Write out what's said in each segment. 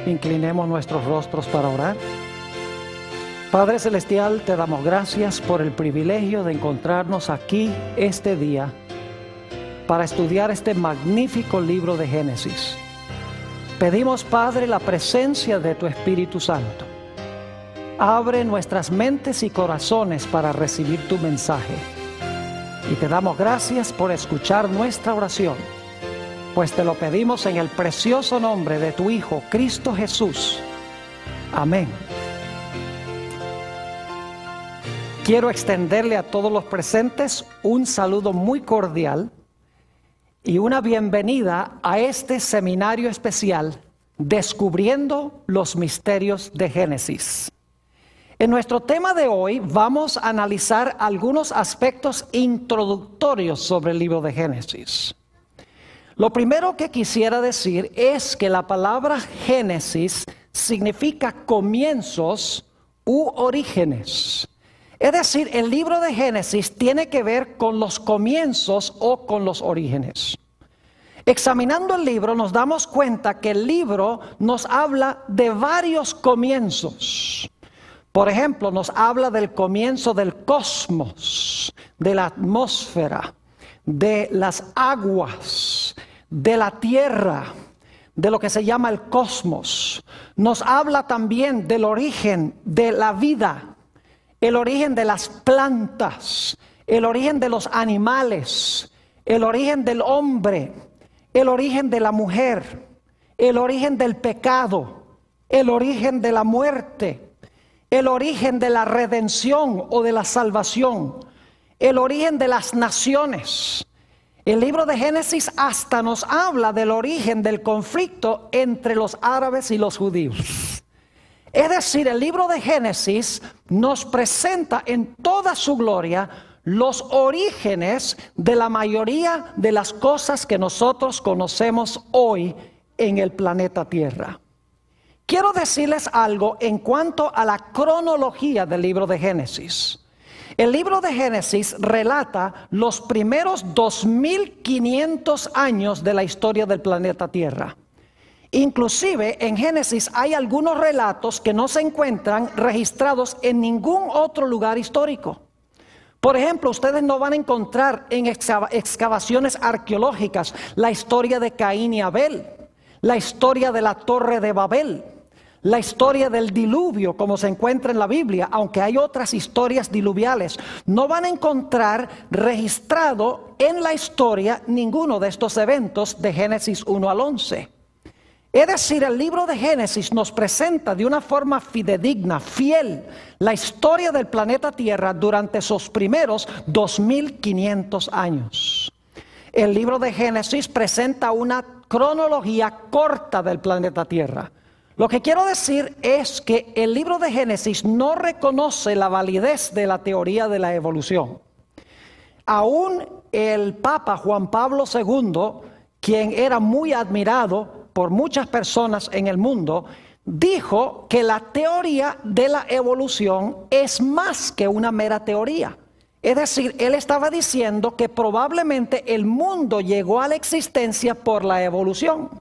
Inclinemos nuestros rostros para orar. Padre Celestial, te damos gracias por el privilegio de encontrarnos aquí este día para estudiar este magnífico libro de Génesis. Pedimos, Padre, la presencia de tu Espíritu Santo. Abre nuestras mentes y corazones para recibir tu mensaje. Y te damos gracias por escuchar nuestra oración, pues te lo pedimos en el precioso nombre de tu Hijo, Cristo Jesús. Amén. Quiero extenderle a todos los presentes un saludo muy cordial y una bienvenida a este seminario especial, Descubriendo los Misterios de Génesis. En nuestro tema de hoy vamos a analizar algunos aspectos introductorios sobre el libro de Génesis. Lo primero que quisiera decir es que la palabra Génesis significa comienzos u orígenes. Es decir, el libro de Génesis tiene que ver con los comienzos o con los orígenes. Examinando el libro nos damos cuenta que el libro nos habla de varios comienzos. Por ejemplo, nos habla del comienzo del cosmos, de la atmósfera, de las aguas, de la tierra, de lo que se llama el cosmos. Nos habla también del origen de la vida, el origen de las plantas, el origen de los animales, el origen del hombre, el origen de la mujer, el origen del pecado, el origen de la muerte, el origen de la redención o de la salvación, el origen de las naciones. El libro de Génesis hasta nos habla del origen del conflicto entre los árabes y los judíos. Es decir, el libro de Génesis nos presenta en toda su gloria los orígenes de la mayoría de las cosas que nosotros conocemos hoy en el planeta Tierra. Quiero decirles algo en cuanto a la cronología del libro de Génesis. El libro de Génesis relata los primeros 2500 años de la historia del planeta Tierra. Inclusive en Génesis hay algunos relatos que no se encuentran registrados en ningún otro lugar histórico. Por ejemplo, ustedes no van a encontrar en excavaciones arqueológicas la historia de Caín y Abel, la historia de la Torre de Babel, la historia del diluvio como se encuentra en la Biblia, aunque hay otras historias diluviales. No van a encontrar registrado en la historia ninguno de estos eventos de Génesis 1 al 11. Es decir, el libro de Génesis nos presenta de una forma fidedigna, fiel, la historia del planeta Tierra durante sus primeros 2500 años. El libro de Génesis presenta una cronología corta del planeta Tierra. Lo que quiero decir es que el libro de Génesis no reconoce la validez de la teoría de la evolución. Aún el Papa Juan Pablo II, quien era muy admirado por muchas personas en el mundo, dijo que la teoría de la evolución es más que una mera teoría. Es decir, él estaba diciendo que probablemente el mundo llegó a la existencia por la evolución.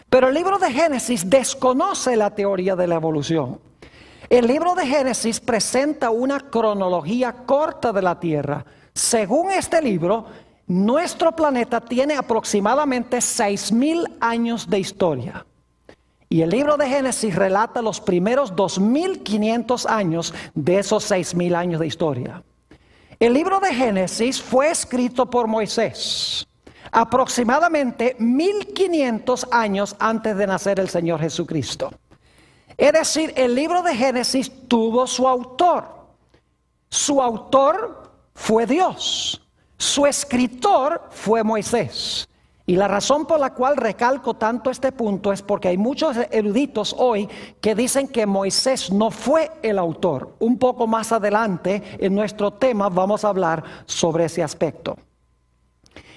Pero el libro de Génesis desconoce la teoría de la evolución. El libro de Génesis presenta una cronología corta de la Tierra. Según este libro, nuestro planeta tiene aproximadamente 6000 años de historia. Y el libro de Génesis relata los primeros 2500 años de esos 6000 años de historia. El libro de Génesis fue escrito por Moisés aproximadamente 1500 años antes de nacer el Señor Jesucristo. Es decir, el libro de Génesis tuvo su autor. Su autor fue Dios. Su escritor fue Moisés. Y la razón por la cual recalco tanto este punto es porque hay muchos eruditos hoy que dicen que Moisés no fue el autor. Un poco más adelante en nuestro tema vamos a hablar sobre ese aspecto.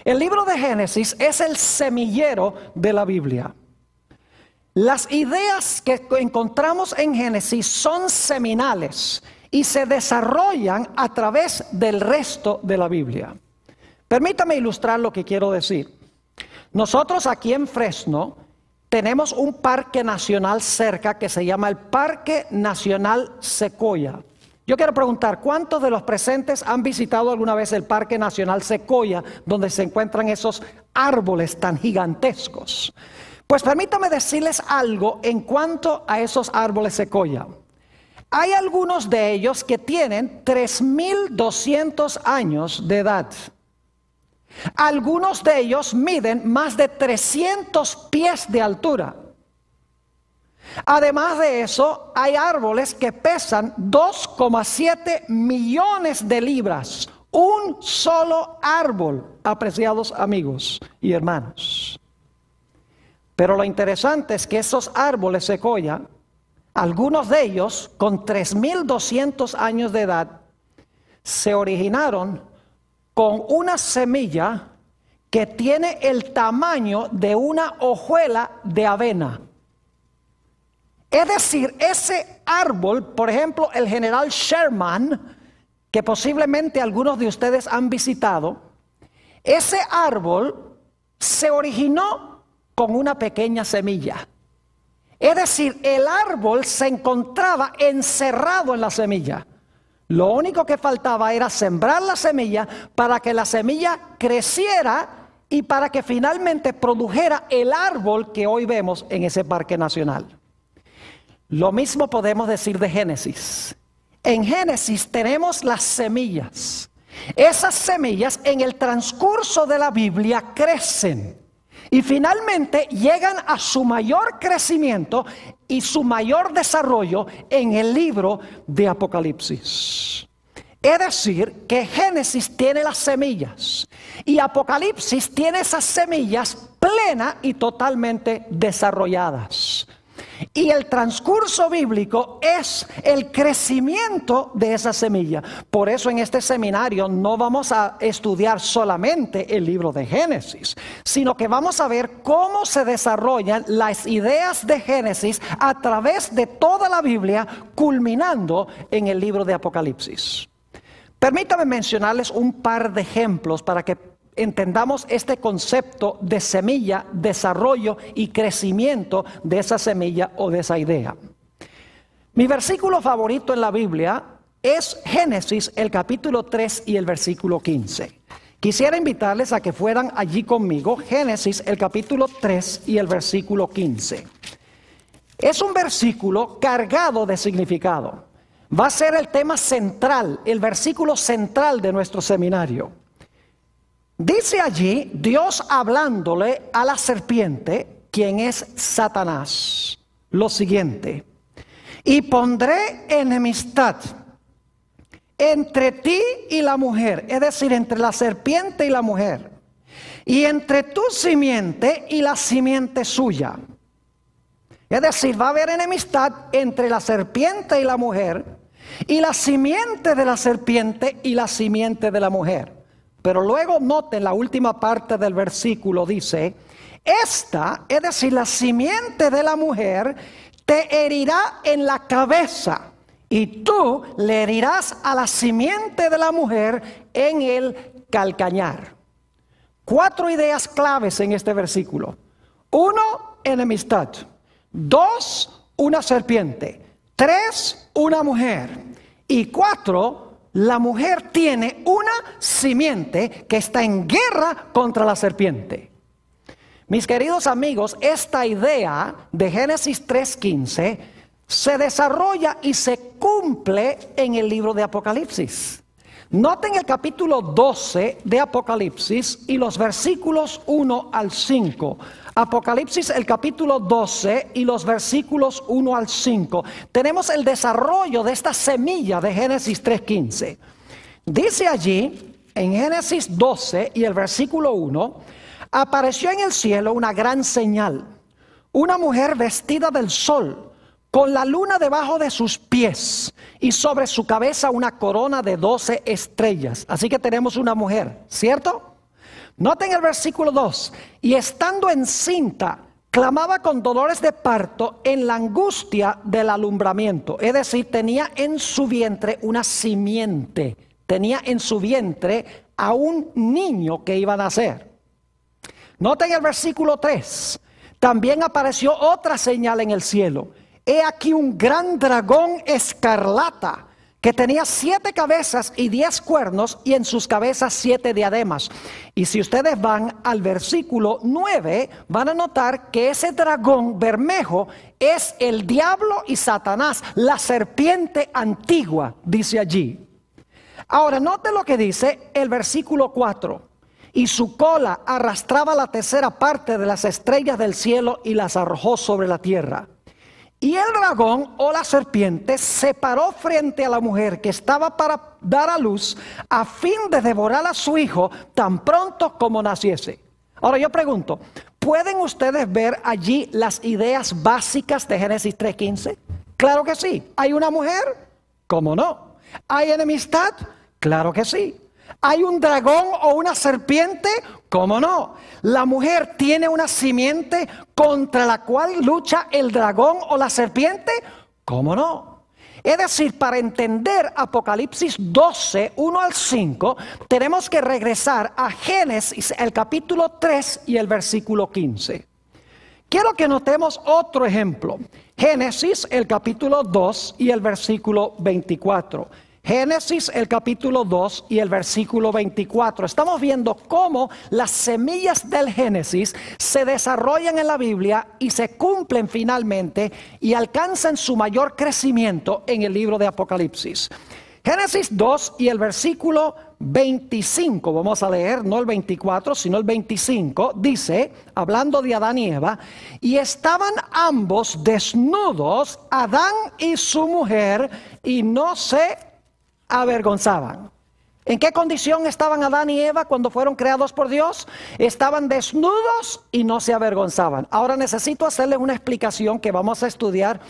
El libro de Génesis es el semillero de la Biblia. Las ideas que encontramos en Génesis son seminales y se desarrollan a través del resto de la Biblia. Permítame ilustrar lo que quiero decir. Nosotros aquí en Fresno tenemos un parque nacional cerca que se llama el Parque Nacional Sequoia. Yo quiero preguntar, ¿cuántos de los presentes han visitado alguna vez el Parque Nacional Sequoia, donde se encuentran esos árboles tan gigantescos? Pues permítame decirles algo en cuanto a esos árboles Sequoia. Hay algunos de ellos que tienen 3.200 años de edad. Algunos de ellos miden más de 300 pies de altura. Además de eso, hay árboles que pesan 2,7 millones de libras. Un solo árbol, apreciados amigos y hermanos. Pero lo interesante es que esos árboles Sequoia, algunos de ellos con 3.200 años de edad, se originaron con una semilla que tiene el tamaño de una hojuela de avena. Es decir, ese árbol, por ejemplo, el general Sherman, que posiblemente algunos de ustedes han visitado, ese árbol se originó con una pequeña semilla. Es decir, el árbol se encontraba encerrado en la semilla. Lo único que faltaba era sembrar la semilla para que la semilla creciera y para que finalmente produjera el árbol que hoy vemos en ese parque nacional. Lo mismo podemos decir de Génesis. En Génesis tenemos las semillas. Esas semillas en el transcurso de la Biblia crecen y finalmente llegan a su mayor crecimiento y su mayor desarrollo en el libro de Apocalipsis. Es decir, que Génesis tiene las semillas y Apocalipsis tiene esas semillas plenas y totalmente desarrolladas. Y el transcurso bíblico es el crecimiento de esa semilla. Por eso en este seminario no vamos a estudiar solamente el libro de Génesis, sino que vamos a ver cómo se desarrollan las ideas de Génesis a través de toda la Biblia, culminando en el libro de Apocalipsis. Permítame mencionarles un par de ejemplos para que entendamos este concepto de semilla, desarrollo y crecimiento de esa semilla o de esa idea. Mi versículo favorito en la Biblia es Génesis, el capítulo 3 y el versículo 15. Quisiera invitarles a que fueran allí conmigo, Génesis, el capítulo 3 y el versículo 15. Es un versículo cargado de significado. Va a ser el tema central, el versículo central de nuestro seminario. Dice allí Dios hablándole a la serpiente, quien es Satanás, lo siguiente: y pondré enemistad entre ti y la mujer, es decir, entre la serpiente y la mujer, y entre tu simiente y la simiente suya. Es decir, va a haber enemistad entre la serpiente y la mujer, y la simiente de la serpiente y la simiente de la mujer. Pero luego noten la última parte del versículo, dice: esta, es decir, la simiente de la mujer, te herirá en la cabeza, y tú le herirás a la simiente de la mujer en el calcañar. 4 ideas claves en este versículo. 1, enemistad. 2, una serpiente. 3, una mujer. Y 4, la mujer tiene una simiente que está en guerra contra la serpiente. Mis queridos amigos, esta idea de Génesis 3:15 se desarrolla y se cumple en el libro de Apocalipsis. Noten el capítulo 12 de Apocalipsis y los versículos 1 al 5. Apocalipsis, el capítulo 12 y los versículos 1 al 5. Tenemos el desarrollo de esta semilla de Génesis 3:15. Dice allí, en Génesis 12 y el versículo 1, apareció en el cielo una gran señal, una mujer vestida del sol, con la luna debajo de sus pies y sobre su cabeza una corona de 12 estrellas. Así que tenemos una mujer, ¿cierto? Noten el versículo 2. Y estando encinta, clamaba con dolores de parto en la angustia del alumbramiento. Es decir, tenía en su vientre una simiente. Tenía en su vientre a un niño que iba a nacer. Noten el versículo 3. También apareció otra señal en el cielo. He aquí un gran dragón escarlata, que tenía 7 cabezas y 10 cuernos, y en sus cabezas 7 diademas. Y si ustedes van al versículo 9, van a notar que ese dragón bermejo es el diablo y Satanás, la serpiente antigua, dice allí. Ahora, note lo que dice el versículo 4. Y su cola arrastraba la tercera parte de las estrellas del cielo y las arrojó sobre la tierra. Y el dragón o la serpiente se paró frente a la mujer que estaba para dar a luz, a fin de devorar a su hijo tan pronto como naciese. Ahora yo pregunto, ¿pueden ustedes ver allí las ideas básicas de Génesis 3:15? Claro que sí. ¿Hay una mujer? ¿Cómo no? ¿Hay enemistad? Claro que sí. ¿Hay un dragón o una serpiente? ¿Cómo no? ¿La mujer tiene una simiente contra la cual lucha el dragón o la serpiente? ¿Cómo no? Es decir, para entender Apocalipsis 12, 1 al 5, tenemos que regresar a Génesis, el capítulo 3 y el versículo 15. Quiero que notemos otro ejemplo. Génesis, el capítulo 2 y el versículo 24. Génesis, el capítulo 2 y el versículo 24. Estamos viendo cómo las semillas del Génesis se desarrollan en la Biblia y se cumplen finalmente y alcanzan su mayor crecimiento en el libro de Apocalipsis. Génesis 2 y el versículo 25, vamos a leer, no el 24, sino el 25, dice, hablando de Adán y Eva, y estaban ambos desnudos, Adán y su mujer, y no se avergonzaban. ¿En qué condición estaban Adán y Eva cuando fueron creados por Dios? Estaban desnudos y no se avergonzaban. Ahora necesito hacerles una explicación que vamos a estudiar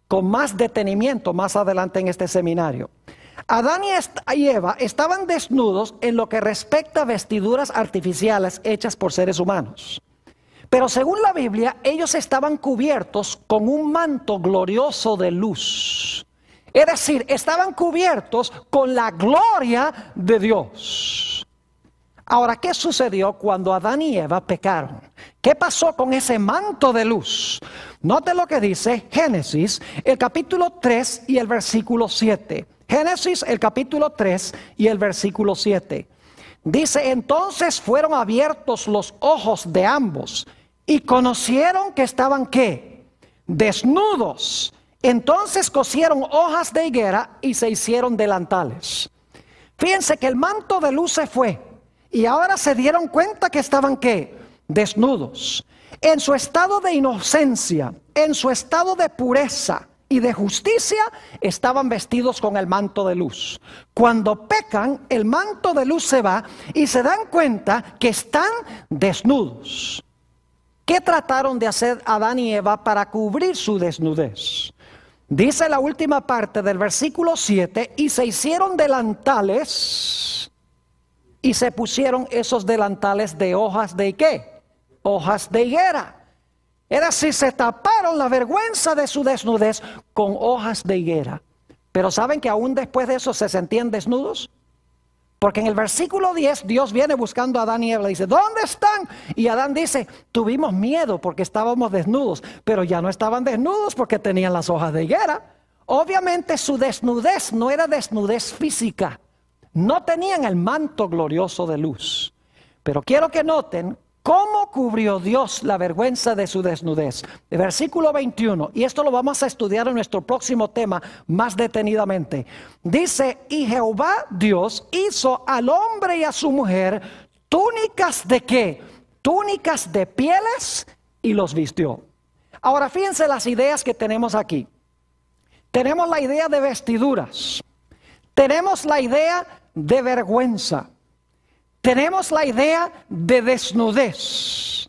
con más detenimiento más adelante en este seminario. Adán y Eva estaban desnudos en lo que respecta a vestiduras artificiales hechas por seres humanos. Pero según la Biblia, ellos estaban cubiertos con un manto glorioso de luz. Es decir, estaban cubiertos con la gloria de Dios. Ahora, ¿qué sucedió cuando Adán y Eva pecaron? ¿Qué pasó con ese manto de luz? Note lo que dice Génesis, el capítulo 3 y el versículo 7. Génesis, el capítulo 3 y el versículo 7. Dice, entonces fueron abiertos los ojos de ambos y conocieron que estaban, ¿qué? Desnudos. Entonces cosieron hojas de higuera y se hicieron delantales. Fíjense que el manto de luz se fue y ahora se dieron cuenta que estaban, ¿qué? Desnudos. En su estado de inocencia, en su estado de pureza y de justicia, estaban vestidos con el manto de luz. Cuando pecan, el manto de luz se va y se dan cuenta que están desnudos. ¿Qué trataron de hacer Adán y Eva para cubrir su desnudez? Dice la última parte del versículo 7, y se hicieron delantales y se pusieron esos delantales de hojas de ¿qué? Hojas de higuera. Es decir, se taparon la vergüenza de su desnudez con hojas de higuera. Pero ¿saben que aún después de eso se sentían desnudos? Porque en el versículo 10 Dios viene buscando a Adán y Eva, le dice, ¿dónde están? Y Adán dice, tuvimos miedo porque estábamos desnudos, pero ya no estaban desnudos porque tenían las hojas de higuera. Obviamente su desnudez no era desnudez física, no tenían el manto glorioso de luz. Pero quiero que noten cómo cubrió Dios la vergüenza de su desnudez. El versículo 21, y esto lo vamos a estudiar en nuestro próximo tema más detenidamente. Dice, y Jehová Dios hizo al hombre y a su mujer túnicas de ¿qué? Túnicas de pieles y los vistió. Ahora fíjense las ideas que tenemos aquí. Tenemos la idea de vestiduras. Tenemos la idea de vergüenza. Tenemos la idea de desnudez.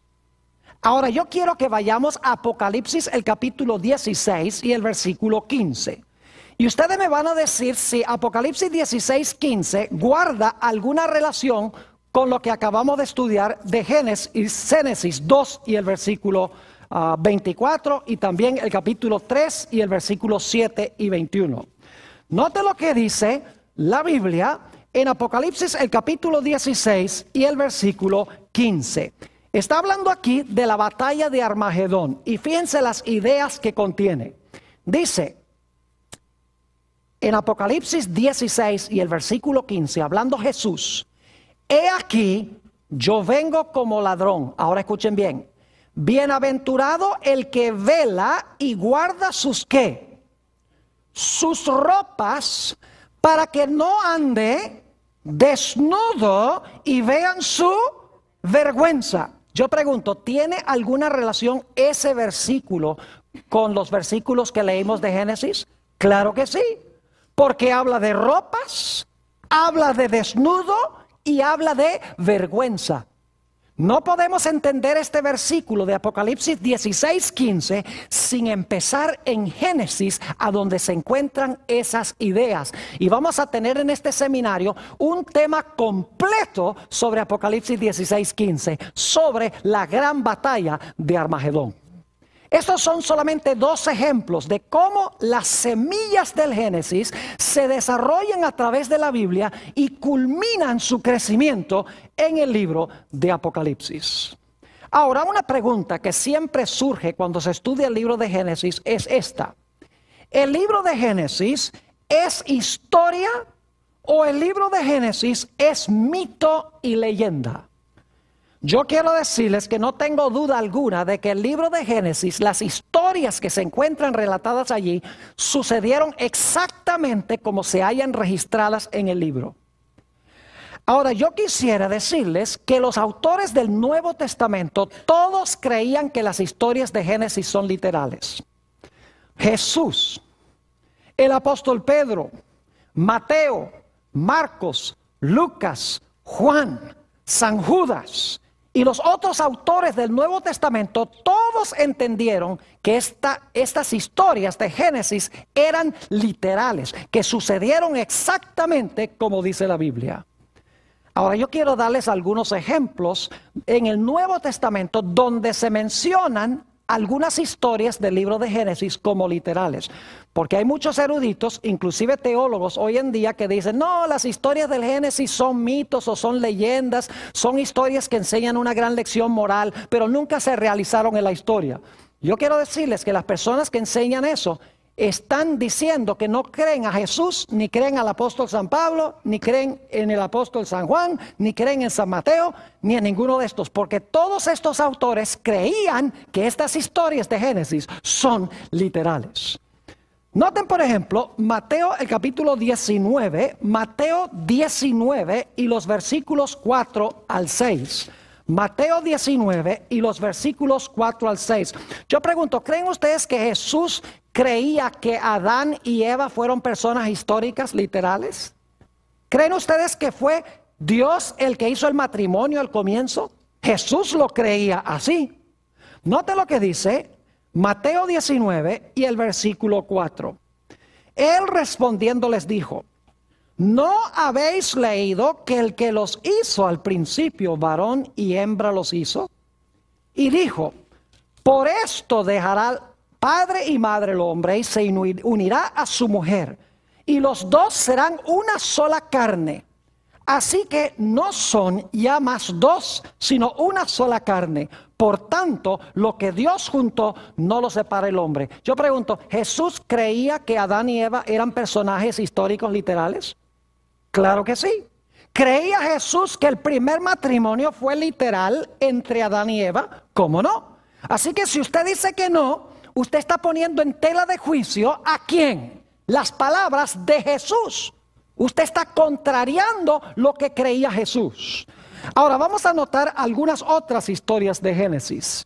Ahora yo quiero que vayamos a Apocalipsis, el capítulo 16 y el versículo 15. Y ustedes me van a decir si Apocalipsis 16, 15 guarda alguna relación con lo que acabamos de estudiar de Génesis 2 y el versículo 24 y también el capítulo 3 y el versículo 7 y 21. Note lo que dice la Biblia en Apocalipsis el capítulo 16 y el versículo 15. Está hablando aquí de la batalla de Armagedón. Y fíjense las ideas que contiene. Dice en Apocalipsis 16 y el versículo 15, hablando Jesús: he aquí, yo vengo como ladrón. Ahora escuchen bien. Bienaventurado el que vela y guarda sus ¿qué? Sus ropas, para que no ande desnudo y vean su vergüenza. Yo pregunto, ¿tiene alguna relación ese versículo con los versículos que leímos de Génesis? Claro que sí, porque habla de ropas, habla de desnudo y habla de vergüenza. No podemos entender este versículo de Apocalipsis 16:15 sin empezar en Génesis, a donde se encuentran esas ideas. Y vamos a tener en este seminario un tema completo sobre Apocalipsis 16:15, sobre la gran batalla de Armagedón. Estos son solamente dos ejemplos de cómo las semillas del Génesis se desarrollan a través de la Biblia y culminan su crecimiento en el libro de Apocalipsis. Ahora, una pregunta que siempre surge cuando se estudia el libro de Génesis es esta: ¿el libro de Génesis es historia o el libro de Génesis es mito y leyenda? Yo quiero decirles que no tengo duda alguna de que el libro de Génesis, las historias que se encuentran relatadas allí, sucedieron exactamente como se hayan registradas en el libro. Ahora, yo quisiera decirles que los autores del Nuevo Testamento todos creían que las historias de Génesis son literales. Jesús, el apóstol Pedro, Mateo, Marcos, Lucas, Juan, San Judas y los otros autores del Nuevo Testamento, todos entendieron que estas historias de Génesis eran literales, que sucedieron exactamente como dice la Biblia. Ahora, yo quiero darles algunos ejemplos en el Nuevo Testamento donde se mencionan algunas historias del libro de Génesis como literales. Porque hay muchos eruditos, inclusive teólogos hoy en día, que dicen: no, las historias del Génesis son mitos o son leyendas, son historias que enseñan una gran lección moral, pero nunca se realizaron en la historia. Yo quiero decirles que las personas que enseñan eso están diciendo que no creen a Jesús, ni creen al apóstol San Pablo, ni creen en el apóstol San Juan, ni creen en San Mateo, ni en ninguno de estos, porque todos estos autores creían que estas historias de Génesis son literales. Noten, por ejemplo, Mateo el capítulo 19, Mateo 19 y los versículos 4 al 6. Mateo 19 y los versículos 4 al 6. Yo pregunto, ¿creen ustedes que Jesús creía que Adán y Eva fueron personas históricas, literales? ¿Creen ustedes que fue Dios el que hizo el matrimonio al comienzo? Jesús lo creía así. Note lo que dice Mateo 19 y el versículo 4. Él respondiendo les dijo: ¿no habéis leído que el que los hizo al principio, varón y hembra los hizo? Y dijo: por esto dejará padre y madre el hombre y se unirá a su mujer, y los dos serán una sola carne. Así que no son ya más dos, sino una sola carne. Por tanto, lo que Dios juntó, no lo separa el hombre. Yo pregunto, ¿Jesús creía que Adán y Eva eran personajes históricos literales? Claro que sí. ¿Creía Jesús que el primer matrimonio fue literal entre Adán y Eva? ¿Cómo no? Así que si usted dice que no, usted está poniendo en tela de juicio ¿a quién? Las palabras de Jesús. Usted está contrariando lo que creía Jesús. Ahora vamos a notar algunas otras historias de Génesis.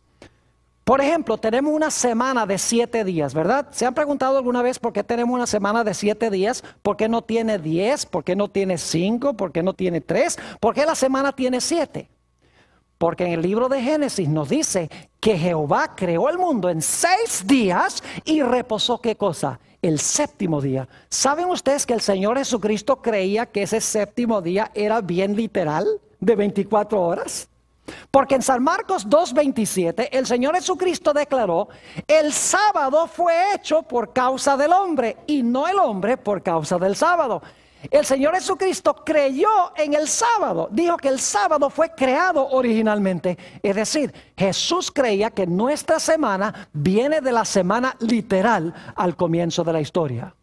Por ejemplo, tenemos una semana de 7 días, ¿verdad? ¿Se han preguntado alguna vez por qué tenemos una semana de 7 días? ¿Por qué no tiene 10? ¿Por qué no tiene 5? ¿Por qué no tiene 3? ¿Por qué la semana tiene 7? Porque en el libro de Génesis nos dice que Jehová creó el mundo en 6 días y reposó, ¿qué cosa? El séptimo día. ¿Saben ustedes que el Señor Jesucristo creía que ese séptimo día era bien literal, de 24 horas? Porque en San Marcos 2:27 el Señor Jesucristo declaró: el sábado fue hecho por causa del hombre y no el hombre por causa del sábado. El Señor Jesucristo creyó en el sábado. Dijo que el sábado fue creado originalmente. Es decir, Jesús creía que nuestra semana viene de la semana literal al comienzo de la historia.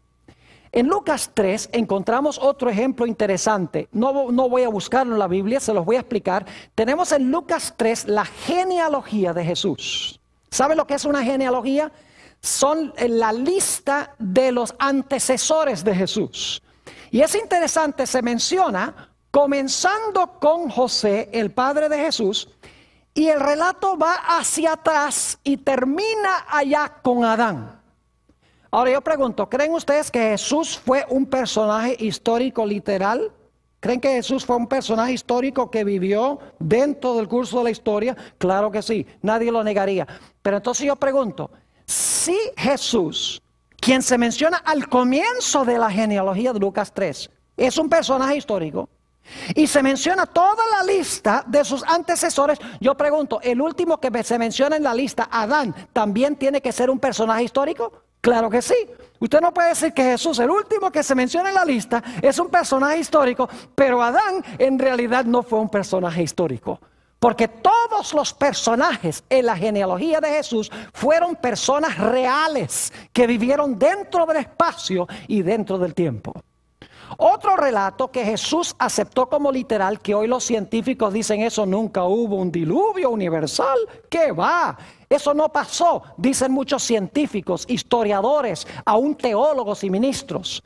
En Lucas 3 encontramos otro ejemplo interesante. No voy a buscarlo en la Biblia, se los voy a explicar. Tenemos en Lucas 3 la genealogía de Jesús. ¿Sabe lo que es una genealogía? Son la lista de los antecesores de Jesús. Y es interesante, se menciona comenzando con José, el padre de Jesús, y el relato va hacia atrás y termina allá con Adán. Ahora yo pregunto, ¿creen ustedes que Jesús fue un personaje histórico literal? ¿Creen que Jesús fue un personaje histórico que vivió dentro del curso de la historia? Claro que sí, nadie lo negaría. Pero entonces yo pregunto, si Jesús, quien se menciona al comienzo de la genealogía de Lucas 3, es un personaje histórico, y se menciona toda la lista de sus antecesores, yo pregunto, ¿el último que se menciona en la lista, Adán, también tiene que ser un personaje histórico? Claro que sí. Usted no puede decir que Jesús, el último que se menciona en la lista, es un personaje histórico, pero Adán en realidad no fue un personaje histórico. Porque todos los personajes en la genealogía de Jesús fueron personas reales que vivieron dentro del espacio y dentro del tiempo. Otro relato que Jesús aceptó como literal, que hoy los científicos dicen eso, nunca hubo un diluvio universal. ¿Qué va? Eso no pasó, dicen muchos científicos, historiadores, aún teólogos y ministros.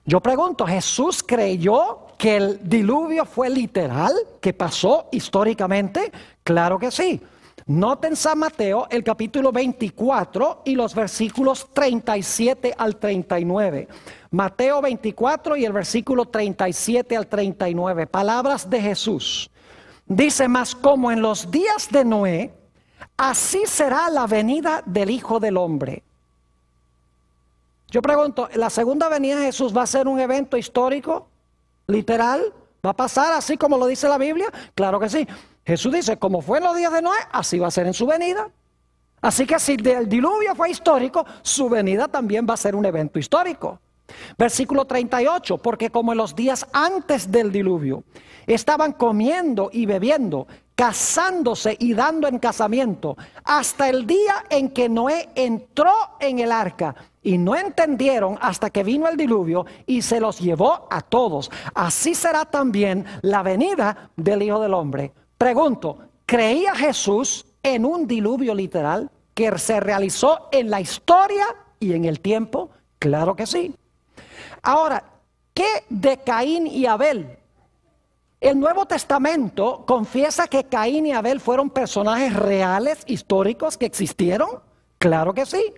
Yo pregunto, ¿Jesús creyó que el diluvio fue literal, que pasó históricamente? Claro que sí. Noten San Mateo, el capítulo 24 y los versículos 37 al 39. Mateo 24 y el versículo 37 al 39. Palabras de Jesús. Dice, mas como en los días de Noé, así será la venida del Hijo del Hombre. Yo pregunto, ¿la segunda venida de Jesús va a ser un evento histórico, literal? ¿Va a pasar así como lo dice la Biblia? Claro que sí. Jesús dice, como fue en los días de Noé, así va a ser en su venida. Así que si el diluvio fue histórico, su venida también va a ser un evento histórico. Versículo 38, porque como en los días antes del diluvio, estaban comiendo y bebiendo, casándose y dando en casamiento, hasta el día en que Noé entró en el arca, y no entendieron hasta que vino el diluvio y se los llevó a todos. Así será también la venida del Hijo del Hombre. Pregunto, ¿creía Jesús en un diluvio literal que se realizó en la historia y en el tiempo? Claro que sí. Ahora, ¿qué de Caín y Abel? El Nuevo Testamento confiesa que Caín y Abel fueron personajes reales, históricos, que existieron. Claro que sí.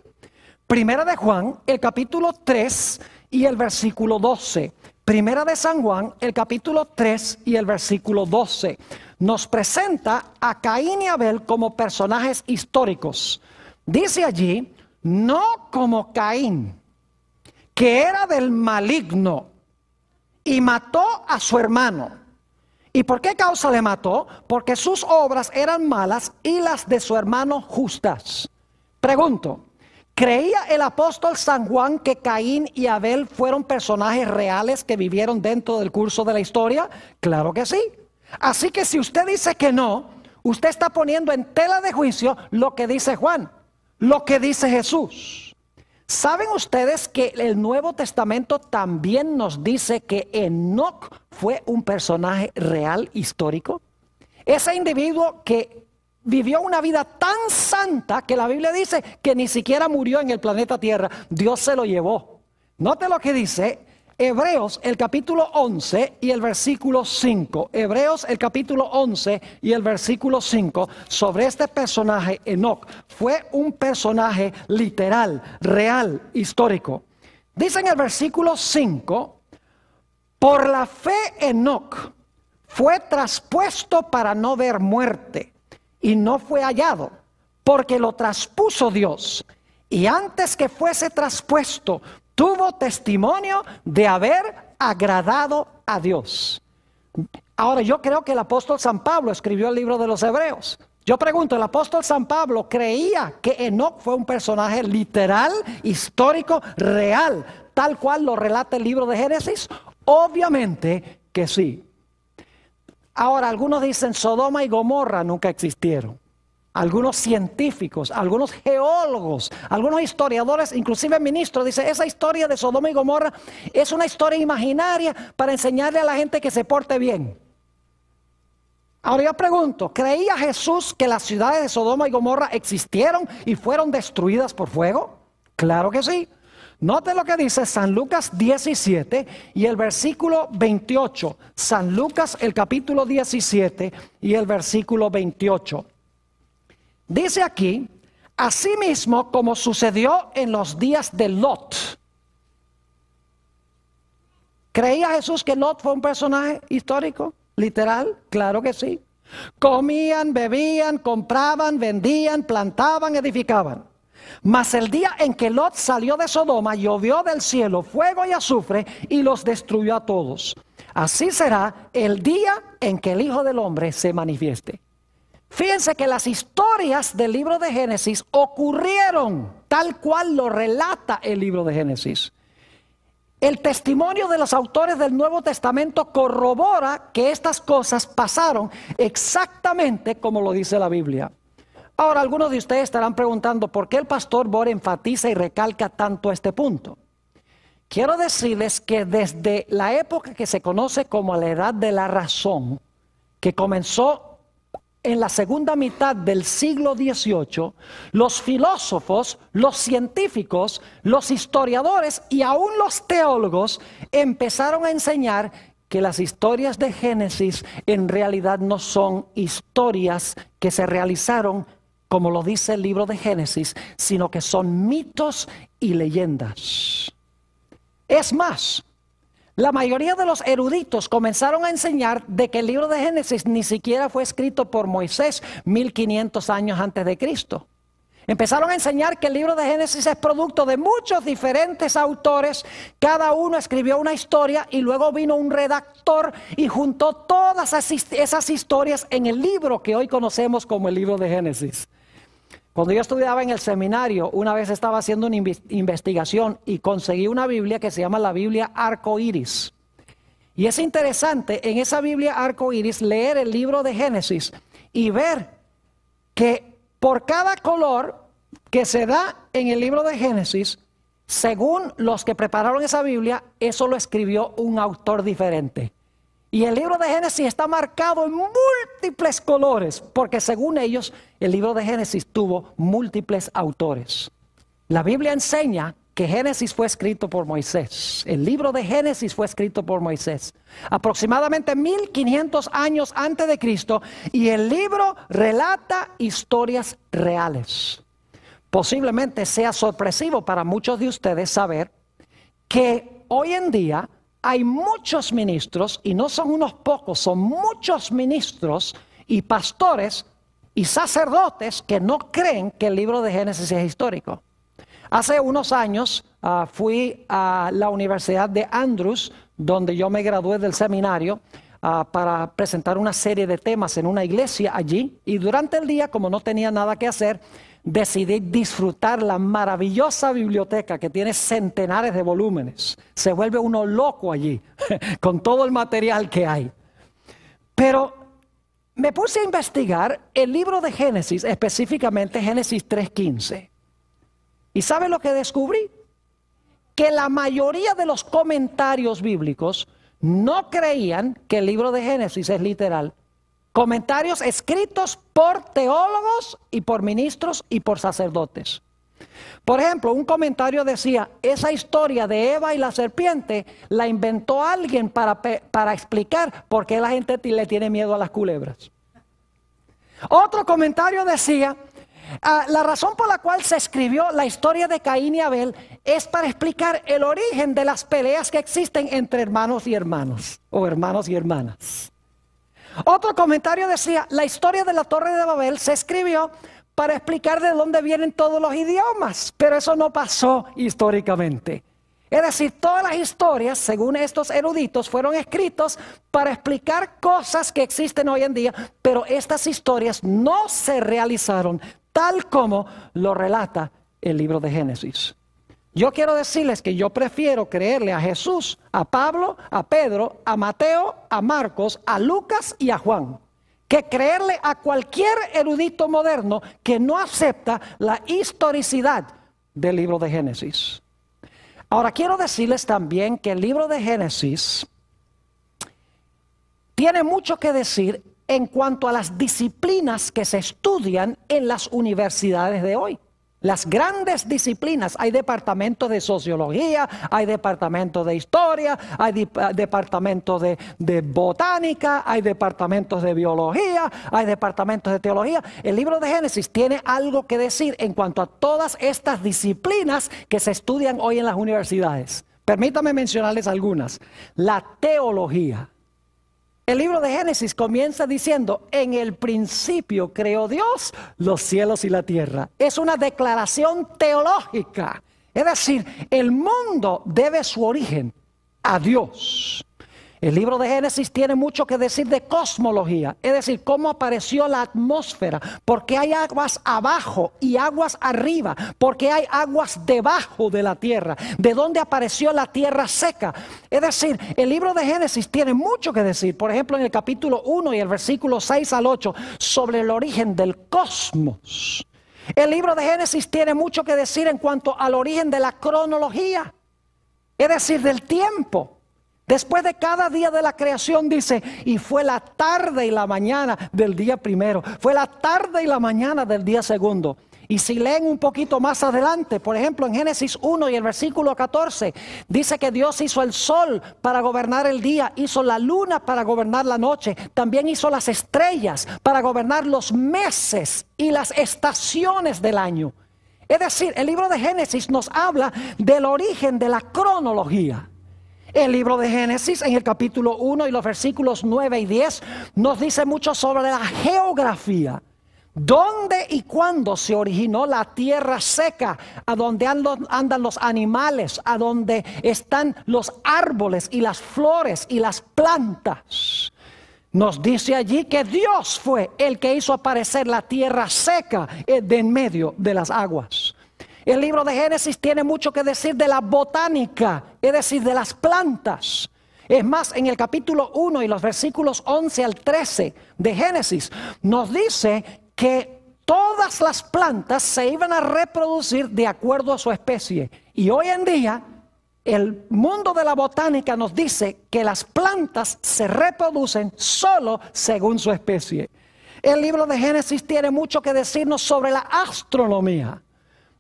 Primera de Juan, el capítulo 3 y el versículo 12. Primera de San Juan, el capítulo 3 y el versículo 12. Nos presenta a Caín y Abel como personajes históricos. Dice allí, no como Caín, que era del maligno y mató a su hermano. ¿Y por qué causa le mató? Porque sus obras eran malas y las de su hermano justas. Pregunto, ¿creía el apóstol San Juan que Caín y Abel fueron personajes reales que vivieron dentro del curso de la historia? Claro que sí. Así que si usted dice que no, usted está poniendo en tela de juicio lo que dice Juan, lo que dice Jesús. ¿Saben ustedes que el Nuevo Testamento también nos dice que Enoc fue un personaje real, histórico? Ese individuo que vivió una vida tan santa que la Biblia dice que ni siquiera murió en el planeta Tierra. Dios se lo llevó. Note lo que dice Hebreos el capítulo 11 y el versículo 5. Hebreos el capítulo 11 y el versículo 5 sobre este personaje Enoc. Fue un personaje literal, real, histórico. Dice en el versículo 5, por la fe Enoc fue traspuesto para no ver muerte y no fue hallado, porque lo traspuso Dios. Y antes que fuese traspuesto, tuvo testimonio de haber agradado a Dios. Ahora, yo creo que el apóstol San Pablo escribió el libro de los Hebreos. Yo pregunto, ¿el apóstol San Pablo creía que Enoc fue un personaje literal, histórico, real, tal cual lo relata el libro de Génesis? Obviamente que sí. Ahora, algunos dicen Sodoma y Gomorra nunca existieron. Algunos científicos, algunos geólogos, algunos historiadores, inclusive ministros, dicen esa historia de Sodoma y Gomorra es una historia imaginaria para enseñarle a la gente que se porte bien. Ahora yo pregunto, ¿creía Jesús que las ciudades de Sodoma y Gomorra existieron y fueron destruidas por fuego? Claro que sí. Note lo que dice San Lucas 17 y el versículo 28. San Lucas el capítulo 17 y el versículo 28. Dice aquí, asimismo como sucedió en los días de Lot. ¿Creía Jesús que Lot fue un personaje histórico? ¿Literal? Claro que sí. Comían, bebían, compraban, vendían, plantaban, edificaban. Mas el día en que Lot salió de Sodoma, llovió del cielo fuego y azufre y los destruyó a todos. Así será el día en que el Hijo del Hombre se manifieste. Fíjense que las historias del libro de Génesis ocurrieron tal cual lo relata el libro de Génesis. El testimonio de los autores del Nuevo Testamento corrobora que estas cosas pasaron exactamente como lo dice la Biblia. Ahora, algunos de ustedes estarán preguntando por qué el pastor Bor enfatiza y recalca tanto este punto. Quiero decirles que desde la época que se conoce como la Edad de la Razón, que comenzó en la segunda mitad del siglo XVIII, los filósofos, los científicos, los historiadores y aún los teólogos empezaron a enseñar que las historias de Génesis en realidad no son historias que se realizaron como lo dice el libro de Génesis, sino que son mitos y leyendas. Es más, la mayoría de los eruditos comenzaron a enseñar de que el libro de Génesis ni siquiera fue escrito por Moisés 1500 años antes de Cristo. Empezaron a enseñar que el libro de Génesis es producto de muchos diferentes autores, cada uno escribió una historia y luego vino un redactor y juntó todas esas historias en el libro que hoy conocemos como el libro de Génesis. Cuando yo estudiaba en el seminario, una vez estaba haciendo una investigación y conseguí una Biblia que se llama la Biblia Arco Iris. Y es interesante en esa Biblia Arco Iris leer el libro de Génesis y ver que por cada color que se da en el libro de Génesis, según los que prepararon esa Biblia, eso lo escribió un autor diferente. Y el libro de Génesis está marcado en múltiples colores, porque según ellos, el libro de Génesis tuvo múltiples autores. La Biblia enseña que Génesis fue escrito por Moisés. El libro de Génesis fue escrito por Moisés, aproximadamente 1500 años antes de Cristo, y el libro relata historias reales. Posiblemente sea sorpresivo para muchos de ustedes saber que hoy en día hay muchos ministros, y no son unos pocos, son muchos ministros y pastores y sacerdotes que no creen que el libro de Génesis es histórico. Hace unos años fui a la Universidad de Andrews, donde yo me gradué del seminario, para presentar una serie de temas en una iglesia allí. Y durante el día, como no tenía nada que hacer, decidí disfrutar la maravillosa biblioteca que tiene centenares de volúmenes. Se vuelve uno loco allí, con todo el material que hay. Pero me puse a investigar el libro de Génesis, específicamente Génesis 3:15. ¿Y sabe lo que descubrí? Que la mayoría de los comentarios bíblicos no creían que el libro de Génesis es literal. Comentarios escritos por teólogos y por ministros y por sacerdotes. Por ejemplo, un comentario decía, esa historia de Eva y la serpiente la inventó alguien para explicar por qué la gente le tiene miedo a las culebras. Otro comentario decía, la razón por la cual se escribió la historia de Caín y Abel es para explicar el origen de las peleas que existen entre hermanos y hermanos, o hermanos y hermanas. Otro comentario decía, la historia de la Torre de Babel se escribió para explicar de dónde vienen todos los idiomas, pero eso no pasó históricamente. Es decir, todas las historias, según estos eruditos, fueron escritos para explicar cosas que existen hoy en día, pero estas historias no se realizaron tal como lo relata el libro de Génesis. Yo quiero decirles que yo prefiero creerle a Jesús, a Pablo, a Pedro, a Mateo, a Marcos, a Lucas y a Juan, que creerle a cualquier erudito moderno que no acepta la historicidad del libro de Génesis. Ahora quiero decirles también que el libro de Génesis tiene mucho que decir en cuanto a las disciplinas que se estudian en las universidades de hoy. Las grandes disciplinas, hay departamentos de sociología, hay departamentos de historia, hay departamentos de botánica, hay departamentos de biología, hay departamentos de teología. El libro de Génesis tiene algo que decir en cuanto a todas estas disciplinas que se estudian hoy en las universidades. Permítame mencionarles algunas. La teología. El libro de Génesis comienza diciendo, en el principio creó Dios los cielos y la tierra. Es una declaración teológica. Es decir, el mundo debe su origen a Dios. El libro de Génesis tiene mucho que decir de cosmología, es decir, cómo apareció la atmósfera, por qué hay aguas abajo y aguas arriba, por qué hay aguas debajo de la tierra, de dónde apareció la tierra seca. Es decir, el libro de Génesis tiene mucho que decir, por ejemplo, en el capítulo 1 y el versículo 6 al 8, sobre el origen del cosmos. El libro de Génesis tiene mucho que decir en cuanto al origen de la cronología, es decir, del tiempo. Después de cada día de la creación dice, y fue la tarde y la mañana del día primero, fue la tarde y la mañana del día segundo. Y si leen un poquito más adelante, por ejemplo en Génesis 1 y el versículo 14, dice que Dios hizo el sol para gobernar el día, hizo la luna para gobernar la noche, también hizo las estrellas para gobernar los meses y las estaciones del año. Es decir, el libro de Génesis nos habla del origen de la cronología. El libro de Génesis en el capítulo 1 y los versículos 9 y 10 nos dice mucho sobre la geografía. ¿Dónde y cuándo se originó la tierra seca? A donde andan los animales, a donde están los árboles y las flores y las plantas. Nos dice allí que Dios fue el que hizo aparecer la tierra seca de en medio de las aguas. El libro de Génesis tiene mucho que decir de la botánica, es decir, de las plantas. Es más, en el capítulo 1 y los versículos 11 al 13 de Génesis, nos dice que todas las plantas se iban a reproducir de acuerdo a su especie. Y hoy en día, el mundo de la botánica nos dice que las plantas se reproducen solo según su especie. El libro de Génesis tiene mucho que decirnos sobre la astronomía.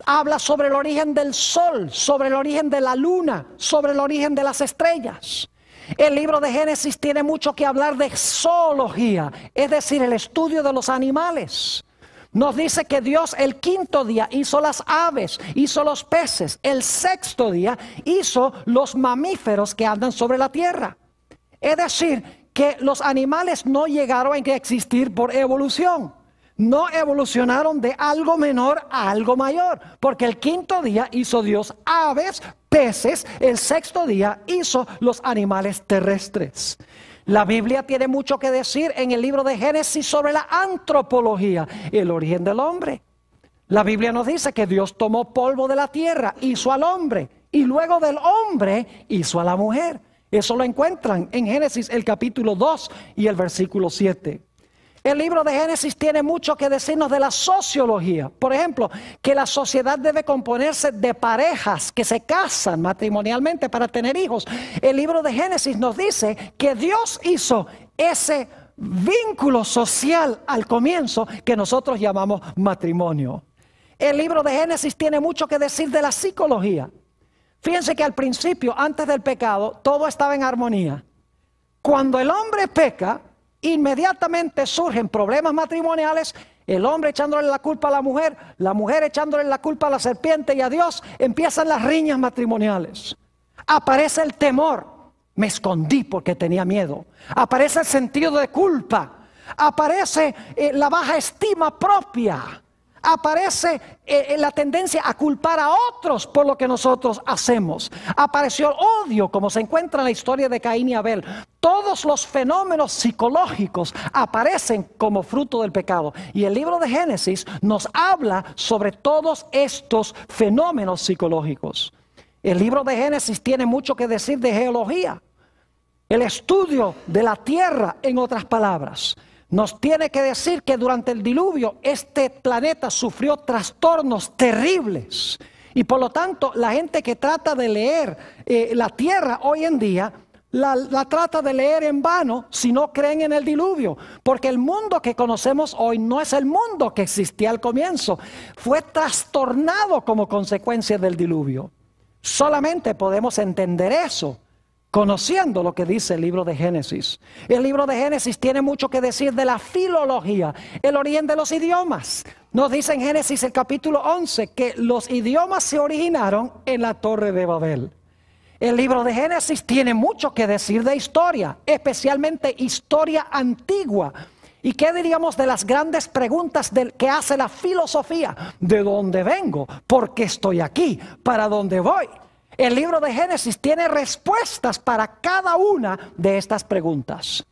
Habla sobre el origen del sol, sobre el origen de la luna, sobre el origen de las estrellas. El libro de Génesis tiene mucho que hablar de zoología, es decir, el estudio de los animales. Nos dice que Dios el quinto día hizo las aves, hizo los peces. El sexto día hizo los mamíferos que andan sobre la tierra. Es decir, que los animales no llegaron a existir por evolución. No evolucionaron de algo menor a algo mayor, porque el quinto día hizo Dios aves, peces, el sexto día hizo los animales terrestres. La Biblia tiene mucho que decir en el libro de Génesis sobre la antropología, el origen del hombre. La Biblia nos dice que Dios tomó polvo de la tierra, hizo al hombre, y luego del hombre hizo a la mujer. Eso lo encuentran en Génesis el capítulo 2 y el versículo 7. El libro de Génesis tiene mucho que decirnos de la sociología. Por ejemplo, que la sociedad debe componerse de parejas que se casan matrimonialmente para tener hijos. El libro de Génesis nos dice que Dios hizo ese vínculo social al comienzo que nosotros llamamos matrimonio. El libro de Génesis tiene mucho que decir de la psicología. Fíjense que al principio, antes del pecado, todo estaba en armonía. Cuando el hombre peca, inmediatamente surgen problemas matrimoniales, el hombre echándole la culpa a la mujer echándole la culpa a la serpiente y a Dios, empiezan las riñas matrimoniales. Aparece el temor, me escondí porque tenía miedo. Aparece el sentido de culpa, aparece la baja estima propia, aparece la tendencia a culpar a otros por lo que nosotros hacemos. Apareció el odio, como se encuentra en la historia de Caín y Abel. Todos los fenómenos psicológicos aparecen como fruto del pecado. Y el libro de Génesis nos habla sobre todos estos fenómenos psicológicos. El libro de Génesis tiene mucho que decir de geología. El estudio de la tierra, en otras palabras, nos tiene que decir que durante el diluvio este planeta sufrió trastornos terribles. Y por lo tanto, la gente que trata de leer la tierra hoy en día, la trata de leer en vano si no creen en el diluvio. Porque el mundo que conocemos hoy no es el mundo que existía al comienzo. Fue trastornado como consecuencia del diluvio. Solamente podemos entender eso conociendo lo que dice el libro de Génesis. El libro de Génesis tiene mucho que decir de la filología, el origen de los idiomas. Nos dice en Génesis el capítulo 11 que los idiomas se originaron en la Torre de Babel. El libro de Génesis tiene mucho que decir de historia, especialmente historia antigua. ¿Y qué diríamos de las grandes preguntas que hace la filosofía? ¿De dónde vengo? ¿Por qué estoy aquí? ¿Para dónde voy? El libro de Génesis tiene respuestas para cada una de estas preguntas.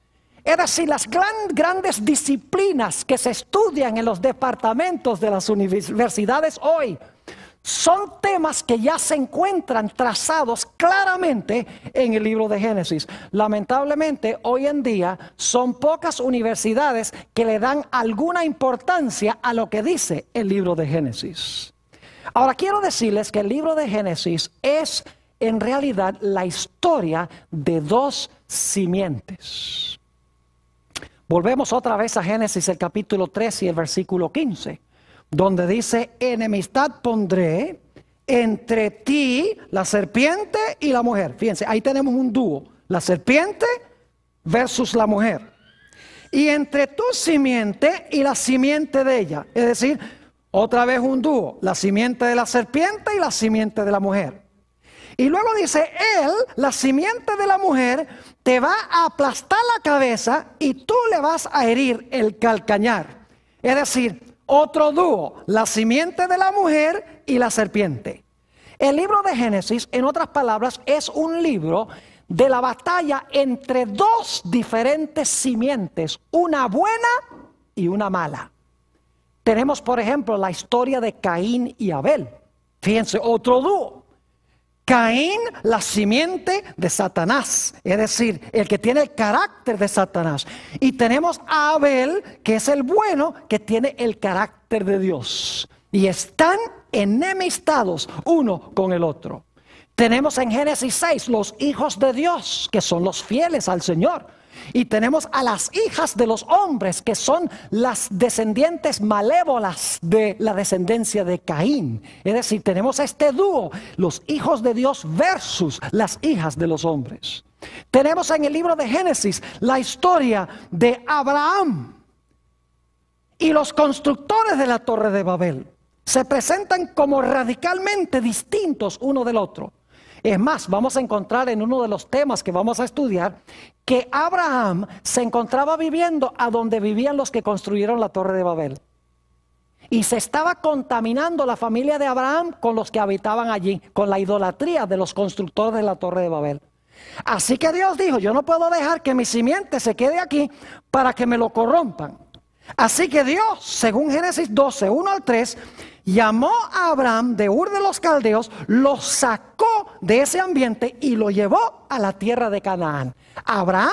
Es decir, las grandes disciplinas que se estudian en los departamentos de las universidades hoy son temas que ya se encuentran trazados claramente en el libro de Génesis. Lamentablemente, hoy en día son pocas universidades que le dan alguna importancia a lo que dice el libro de Génesis. Ahora quiero decirles que el libro de Génesis es en realidad la historia de dos simientes. Volvemos otra vez a Génesis el capítulo 3 y el versículo 15, donde dice: enemistad pondré entre ti, la serpiente, y la mujer. Fíjense, ahí tenemos un dúo, la serpiente versus la mujer. Y entre tu simiente y la simiente de ella, es decir, otra vez un dúo, la simiente de la serpiente y la simiente de la mujer. Y luego dice, él, la simiente de la mujer, te va a aplastar la cabeza y tú le vas a herir el calcañar. Es decir, otro dúo, la simiente de la mujer y la serpiente. El libro de Génesis, en otras palabras, es un libro de la batalla entre dos diferentes simientes, una buena y una mala. Tenemos, por ejemplo, la historia de Caín y Abel. Fíjense, otro dúo. Caín, la simiente de Satanás, es decir, el que tiene el carácter de Satanás. Y tenemos a Abel, que es el bueno, que tiene el carácter de Dios. Y están enemistados uno con el otro. Tenemos en Génesis 6 los hijos de Dios, que son los fieles al Señor. Y tenemos a las hijas de los hombres, que son las descendientes malévolas de la descendencia de Caín. Es decir, tenemos este dúo, los hijos de Dios versus las hijas de los hombres. Tenemos en el libro de Génesis la historia de Abraham y los constructores de la Torre de Babel. Se presentan como radicalmente distintos uno del otro. Es más, vamos a encontrar en uno de los temas que vamos a estudiar que Abraham se encontraba viviendo a donde vivían los que construyeron la Torre de Babel. Y se estaba contaminando la familia de Abraham con los que habitaban allí, con la idolatría de los constructores de la Torre de Babel. Así que Dios dijo, yo no puedo dejar que mi simiente se quede aquí para que me lo corrompan. Así que Dios, según Génesis 12, 1 al 3, llamó a Abraham de Ur de los Caldeos, lo sacó de ese ambiente y lo llevó a la tierra de Canaán. Abraham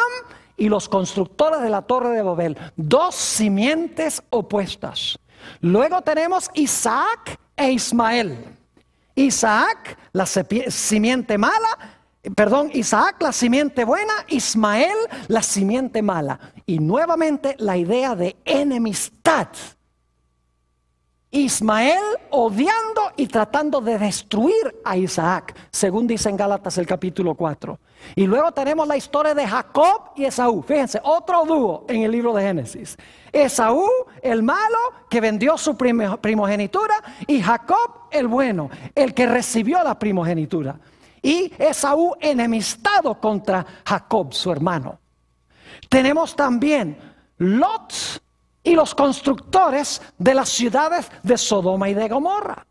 y los constructores de la Torre de Babel, dos simientes opuestas. Luego tenemos Isaac e Ismael. Isaac, la simiente mala, Isaac, la simiente buena, Ismael, la simiente mala. Y nuevamente la idea de enemistad. Ismael odiando y tratando de destruir a Isaac, según dice en Gálatas el capítulo 4. Y luego tenemos la historia de Jacob y Esaú. Fíjense, otro dúo en el libro de Génesis. Esaú, el malo, que vendió su primogenitura, y Jacob, el bueno, el que recibió la primogenitura. Y Esaú enemistado contra Jacob, su hermano. Tenemos también Lot y los constructores de las ciudades de Sodoma y de Gomorra.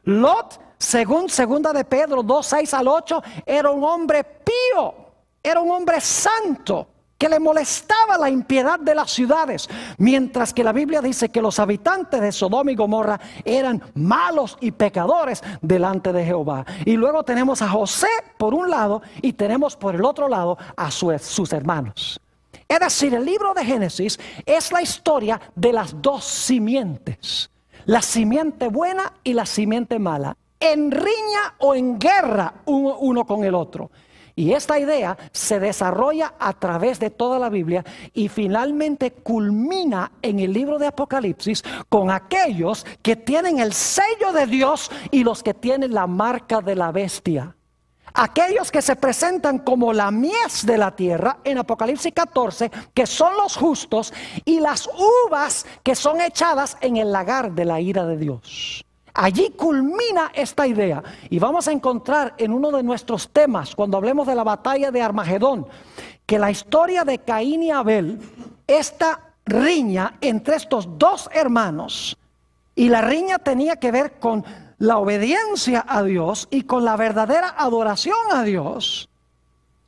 Lot, según segunda de Pedro 2, 6 al 8, era un hombre pío, era un hombre santo, que le molestaba la impiedad de las ciudades, mientras que la Biblia dice que los habitantes de Sodoma y Gomorra eran malos y pecadores delante de Jehová. Y luego tenemos a José por un lado y tenemos por el otro lado a sus hermanos. Es decir, el libro de Génesis es la historia de las dos simientes, la simiente buena y la simiente mala, en riña o en guerra uno con el otro. Y esta idea se desarrolla a través de toda la Biblia y finalmente culmina en el libro de Apocalipsis con aquellos que tienen el sello de Dios y los que tienen la marca de la bestia. Aquellos que se presentan como la mies de la tierra en Apocalipsis 14, que son los justos, y las uvas que son echadas en el lagar de la ira de Dios. Allí culmina esta idea y vamos a encontrar en uno de nuestros temas, cuando hablemos de la batalla de Armagedón, que la historia de Caín y Abel, esta riña entre estos dos hermanos, y la riña tenía que ver con la obediencia a Dios y con la verdadera adoración a Dios.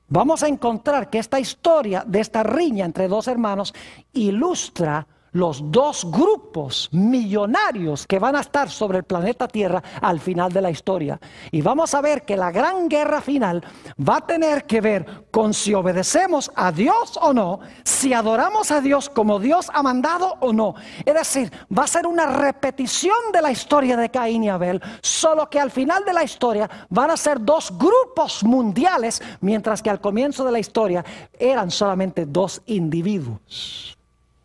Vamos a encontrar que esta historia de esta riña entre dos hermanos ilustra los dos grupos millonarios que van a estar sobre el planeta Tierra al final de la historia. Y vamos a ver que la gran guerra final va a tener que ver con si obedecemos a Dios o no, si adoramos a Dios como Dios ha mandado o no. Es decir, va a ser una repetición de la historia de Caín y Abel, solo que al final de la historia van a ser dos grupos mundiales, mientras que al comienzo de la historia eran solamente dos individuos.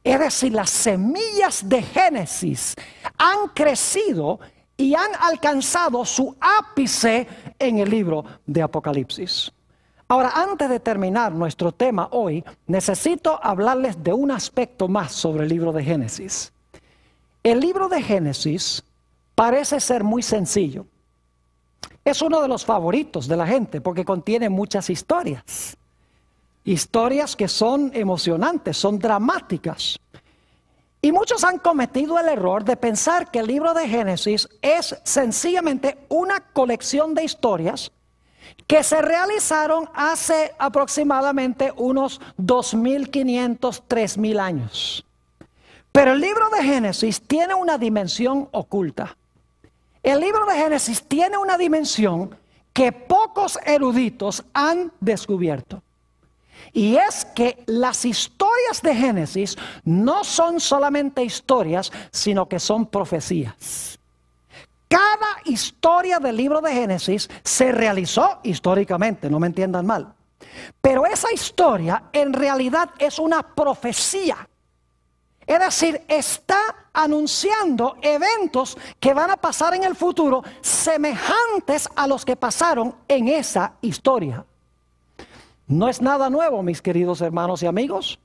Es decir, las semillas de Génesis han crecido y han alcanzado su ápice en el libro de Apocalipsis. Ahora, antes de terminar nuestro tema hoy, necesito hablarles de un aspecto más sobre el libro de Génesis. El libro de Génesis parece ser muy sencillo. Es uno de los favoritos de la gente porque contiene muchas historias. Historias que son emocionantes, son dramáticas. Y muchos han cometido el error de pensar que el libro de Génesis es sencillamente una colección de historias que se realizaron hace aproximadamente unos 2.500, 3.000 años. Pero el libro de Génesis tiene una dimensión oculta. El libro de Génesis tiene una dimensión que pocos eruditos han descubierto. Y es que las historias de Génesis no son solamente historias, sino que son profecías. Cada historia del libro de Génesis se realizó históricamente, no me entiendan mal. Pero esa historia en realidad es una profecía. Es decir, está anunciando eventos que van a pasar en el futuro semejantes a los que pasaron en esa historia. No es nada nuevo, mis queridos hermanos y amigos,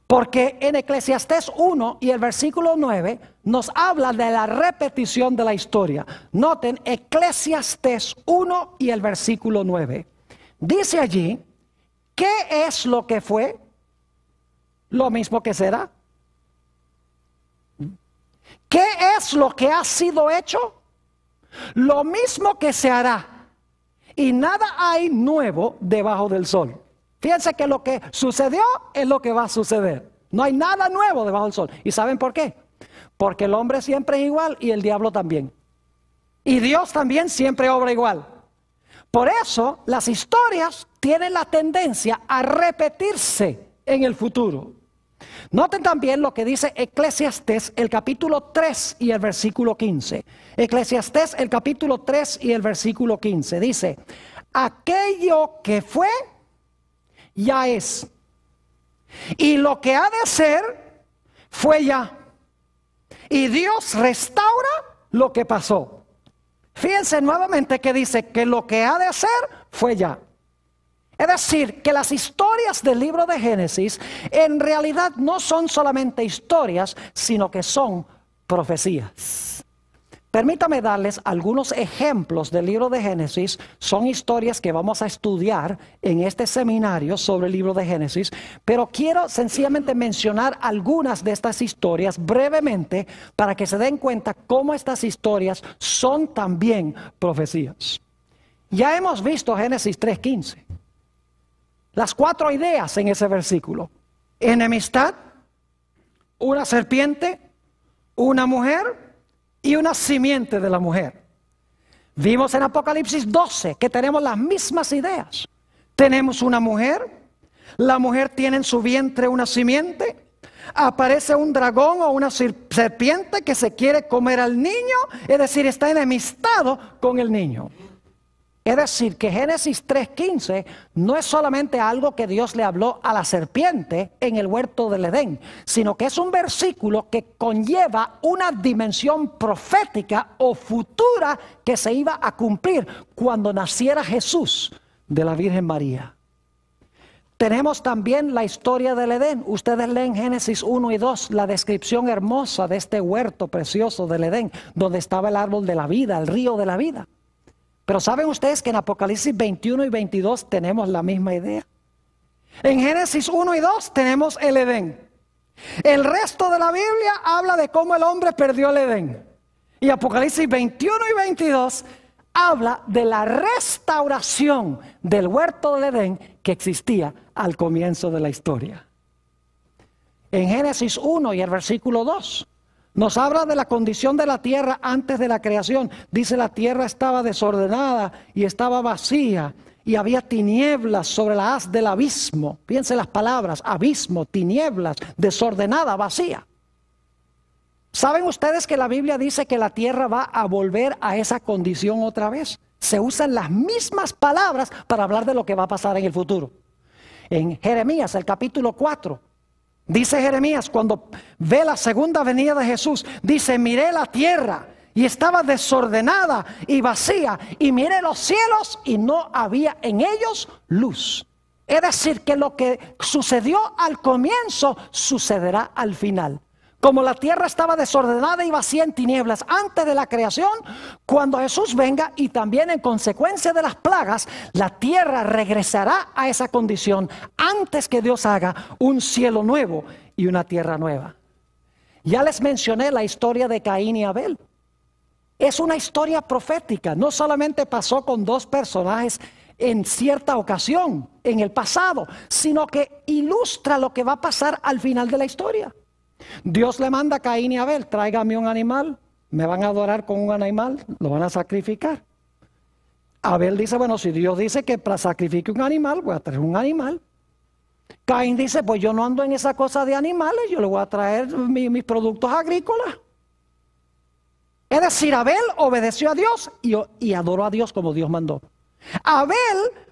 porque en Eclesiastés 1 y el versículo 9 nos habla de la repetición de la historia. Noten Eclesiastés 1 y el versículo 9. Dice allí, ¿qué es lo que fue? Lo mismo que será. ¿Qué es lo que ha sido hecho? Lo mismo que se hará. Y nada hay nuevo debajo del sol. Fíjense que lo que sucedió es lo que va a suceder. No hay nada nuevo debajo del sol. ¿Y saben por qué? Porque el hombre siempre es igual y el diablo también. Y Dios también siempre obra igual. Por eso las historias tienen la tendencia a repetirse en el futuro. Noten también lo que dice Eclesiastés, el capítulo 3 y el versículo 15. Eclesiastés, el capítulo 3 y el versículo 15. Dice, aquello que fue, ya es. Y lo que ha de ser, fue ya. Y Dios restaura lo que pasó. Fíjense nuevamente que dice que lo que ha de ser, fue ya. Es decir, que las historias del libro de Génesis en realidad no son solamente historias, sino que son profecías. Permítame darles algunos ejemplos del libro de Génesis. Son historias que vamos a estudiar en este seminario sobre el libro de Génesis, pero quiero sencillamente mencionar algunas de estas historias brevemente para que se den cuenta cómo estas historias son también profecías. Ya hemos visto Génesis 3:15. Las 4 ideas en ese versículo. enemistad, una serpiente, una mujer y una simiente de la mujer. Vimos en Apocalipsis 12 que tenemos las mismas ideas. Tenemos una mujer, la mujer tiene en su vientre una simiente, aparece un dragón o una serpiente que se quiere comer al niño, es decir, está enemistado con el niño. Es decir, que Génesis 3:15 no es solamente algo que Dios le habló a la serpiente en el huerto del Edén, sino que es un versículo que conlleva una dimensión profética o futura que se iba a cumplir cuando naciera Jesús de la Virgen María. Tenemos también la historia del Edén. Ustedes leen Génesis 1 y 2, la descripción hermosa de este huerto precioso del Edén, donde estaba el árbol de la vida, el río de la vida. Pero ¿saben ustedes que en Apocalipsis 21 y 22 tenemos la misma idea? En Génesis 1 y 2 tenemos el Edén. El resto de la Biblia habla de cómo el hombre perdió el Edén. Y Apocalipsis 21 y 22 habla de la restauración del huerto del Edén que existía al comienzo de la historia. En Génesis 1 y el versículo 2 nos habla de la condición de la tierra antes de la creación. Dice: la tierra estaba desordenada y estaba vacía, y había tinieblas sobre la haz del abismo. Piensen las palabras: abismo, tinieblas, desordenada, vacía. ¿Saben ustedes que la Biblia dice que la tierra va a volver a esa condición otra vez? Se usan las mismas palabras para hablar de lo que va a pasar en el futuro. En Jeremías, el capítulo 4, dice Jeremías, cuando ve la segunda venida de Jesús, dice: miré la tierra y estaba desordenada y vacía, y miré los cielos y no había en ellos luz. Es decir, que lo que sucedió al comienzo sucederá al final. Como la tierra estaba desordenada y vacía en tinieblas antes de la creación, cuando Jesús venga y también en consecuencia de las plagas, la tierra regresará a esa condición antes que Dios haga un cielo nuevo y una tierra nueva. Ya les mencioné la historia de Caín y Abel. Es una historia profética. No solamente pasó con dos personajes en cierta ocasión en el pasado, sino que ilustra lo que va a pasar al final de la historia. Dios le manda a Caín y Abel: tráigame un animal, me van a adorar con un animal, lo van a sacrificar. Abel dice: bueno, si Dios dice que para sacrifique un animal, voy a traer un animal. Caín dice: pues yo no ando en esa cosa de animales, yo le voy a traer mis productos agrícolas. Es decir, Abel obedeció a Dios y adoró a Dios como Dios mandó. Abel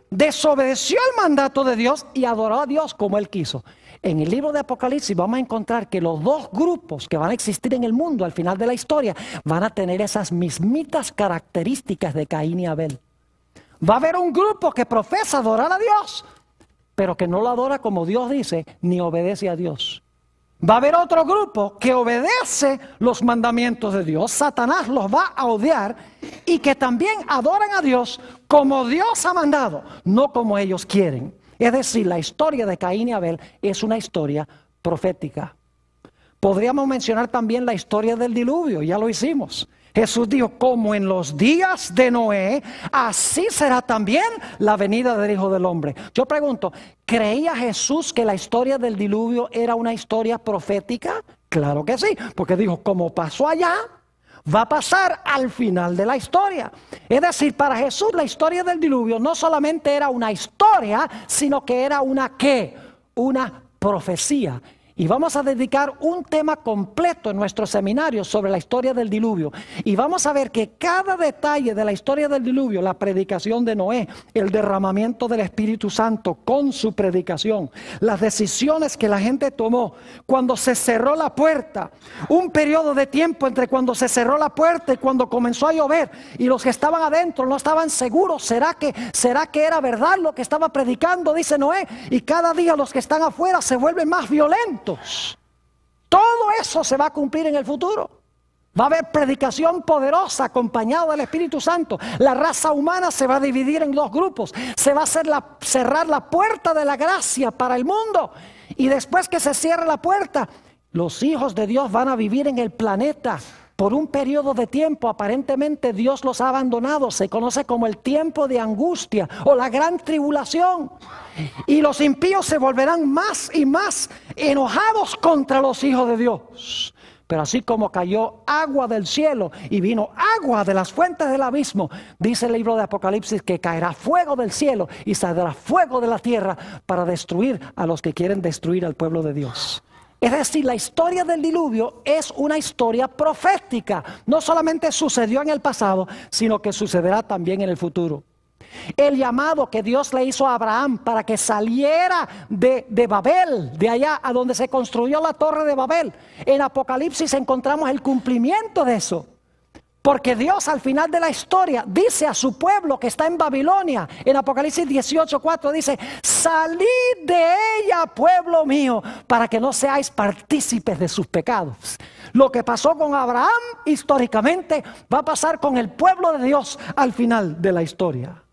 desobedeció el mandato de Dios y adoró a Dios como él quiso. En el libro de Apocalipsis vamos a encontrar que los dos grupos que van a existir en el mundo al final de la historia van a tener esas mismitas características de Caín y Abel. Va a haber un grupo que profesa adorar a Dios, pero que no lo adora como Dios dice, ni obedece a Dios. Va a haber otro grupo que obedece los mandamientos de Dios. Satanás los va a odiar, y que también adoran a Dios como Dios ha mandado, no como ellos quieren. Es decir, la historia de Caín y Abel es una historia profética. Podríamos mencionar también la historia del diluvio, ya lo hicimos. Jesús dijo: como en los días de Noé, así será también la venida del Hijo del Hombre. Yo pregunto, ¿creía Jesús que la historia del diluvio era una historia profética? Claro que sí, porque dijo: como pasó allá, va a pasar al final de la historia. Es decir, para Jesús la historia del diluvio no solamente era una historia, sino que era una ¿qué? Una profecía. Y vamos a dedicar un tema completo en nuestro seminario sobre la historia del diluvio. Y vamos a ver que cada detalle de la historia del diluvio, la predicación de Noé, el derramamiento del Espíritu Santo con su predicación, las decisiones que la gente tomó cuando se cerró la puerta, un periodo de tiempo entre cuando se cerró la puerta y cuando comenzó a llover, y los que estaban adentro no estaban seguros: ¿será que era verdad lo que estaba predicando? Dice Noé. Y cada día los que están afuera se vuelven más violentos. Todo eso se va a cumplir en el futuro. Va a haber predicación poderosa acompañada del Espíritu Santo. La raza humana se va a dividir en dos grupos. Se va a cerrar la puerta de la gracia para el mundo. Y después que se cierre la puerta, los hijos de Dios van a vivir en el planeta Por un periodo de tiempo aparentemente Dios los ha abandonado. Se conoce como el tiempo de angustia o la gran tribulación. Y los impíos se volverán más y más enojados contra los hijos de Dios. Pero así como cayó agua del cielo y vino agua de las fuentes del abismo, dice el libro de Apocalipsis que caerá fuego del cielo y saldrá fuego de la tierra para destruir a los que quieren destruir al pueblo de Dios. Es decir, la historia del diluvio es una historia profética. No solamente sucedió en el pasado, sino que sucederá también en el futuro. El llamado que Dios le hizo a Abraham para que saliera de Babel, de allá a donde se construyó la torre de Babel. En Apocalipsis encontramos el cumplimiento de eso. Porque Dios al final de la historia dice a su pueblo que está en Babilonia. En Apocalipsis 18:4 dice: salid de ella, pueblo mío, para que no seáis partícipes de sus pecados. Lo que pasó con Abraham históricamente va a pasar con el pueblo de Dios al final de la historia.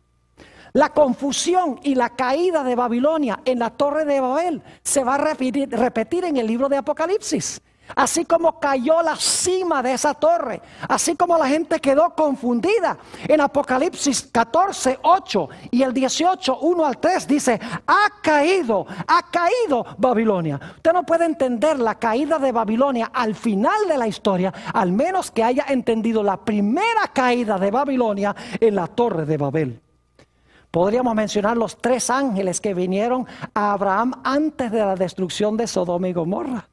La confusión y la caída de Babilonia en la torre de Babel se va a repetir en el libro de Apocalipsis. Así como cayó la cima de esa torre, así como la gente quedó confundida. En Apocalipsis 14:8 y el 18:1 al 3 dice: ha caído Babilonia. Usted no puede entender la caída de Babilonia al final de la historia, al menos que haya entendido la primera caída de Babilonia en la torre de Babel. Podríamos mencionar los 3 ángeles que vinieron a Abraham antes de la destrucción de Sodoma y Gomorra.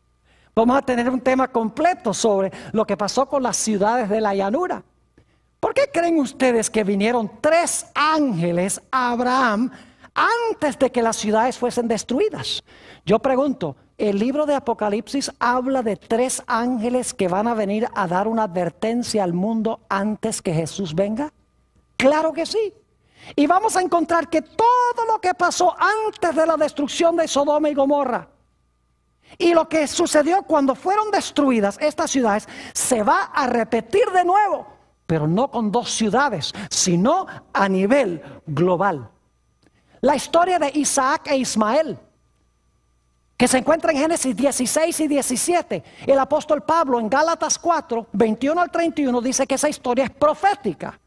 Vamos a tener un tema completo sobre lo que pasó con las ciudades de la llanura. ¿Por qué creen ustedes que vinieron 3 ángeles a Abraham antes de que las ciudades fuesen destruidas? Yo pregunto, ¿el libro de Apocalipsis habla de 3 ángeles que van a venir a dar una advertencia al mundo antes que Jesús venga? Claro que sí. Y vamos a encontrar que todo lo que pasó antes de la destrucción de Sodoma y Gomorra y lo que sucedió cuando fueron destruidas estas ciudades se va a repetir de nuevo, pero no con 2 ciudades, sino a nivel global. La historia de Isaac e Ismael, que se encuentra en Génesis 16 y 17. El apóstol Pablo en Gálatas 4, 21 al 31 dice que esa historia es profética.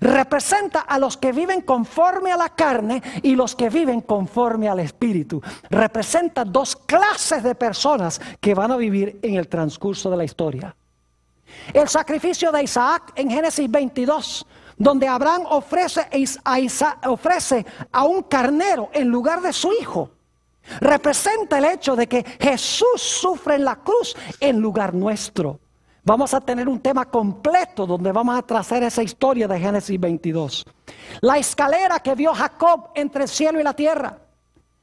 Representa a los que viven conforme a la carne y los que viven conforme al espíritu. Representa 2 clases de personas que van a vivir en el transcurso de la historia. El sacrificio de Isaac en Génesis 22, donde Abraham ofrece a un carnero en lugar de su hijo, representa el hecho de que Jesús sufre en la cruz en lugar nuestro. Vamos a tener un tema completo donde vamos a trazar esa historia de Génesis 22. La escalera que vio Jacob entre el cielo y la tierra.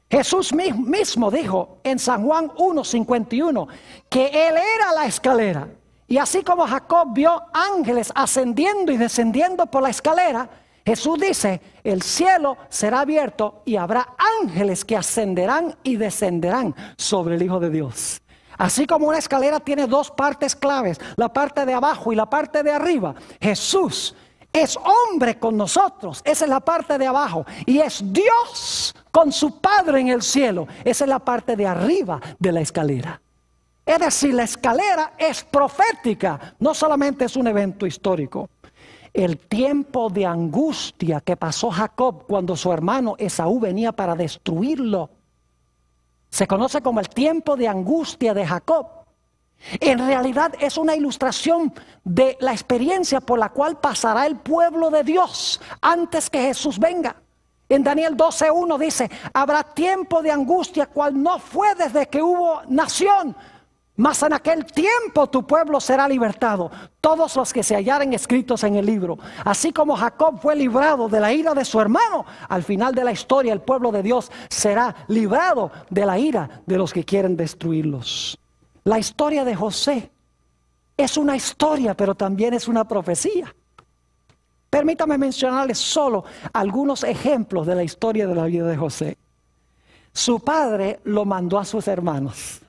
Jesús mismo dijo en San Juan 1:51 que Él era la escalera. Y así como Jacob vio ángeles ascendiendo y descendiendo por la escalera, Jesús dice: el cielo será abierto y habrá ángeles que ascenderán y descenderán sobre el Hijo de Dios. Así como una escalera tiene 2 partes claves, la parte de abajo y la parte de arriba, Jesús es hombre con nosotros, esa es la parte de abajo, y es Dios con su Padre en el cielo, esa es la parte de arriba de la escalera. Es decir, la escalera es profética, no solamente es un evento histórico. El tiempo de angustia que pasó Jacob cuando su hermano Esaú venía para destruirlo se conoce como el tiempo de angustia de Jacob. En realidad es una ilustración de la experiencia por la cual pasará el pueblo de Dios antes que Jesús venga. En Daniel 12:1 dice: habrá tiempo de angustia cual no fue desde que hubo nación, mas en aquel tiempo tu pueblo será libertado, todos los que se hallaren escritos en el libro. Así como Jacob fue librado de la ira de su hermano, al final de la historia el pueblo de Dios será librado de la ira de los que quieren destruirlos. La historia de José es una historia, pero también es una profecía. Permítame mencionarles solo algunos ejemplos de la historia de la vida de José. Su padre lo mandó a sus hermanos,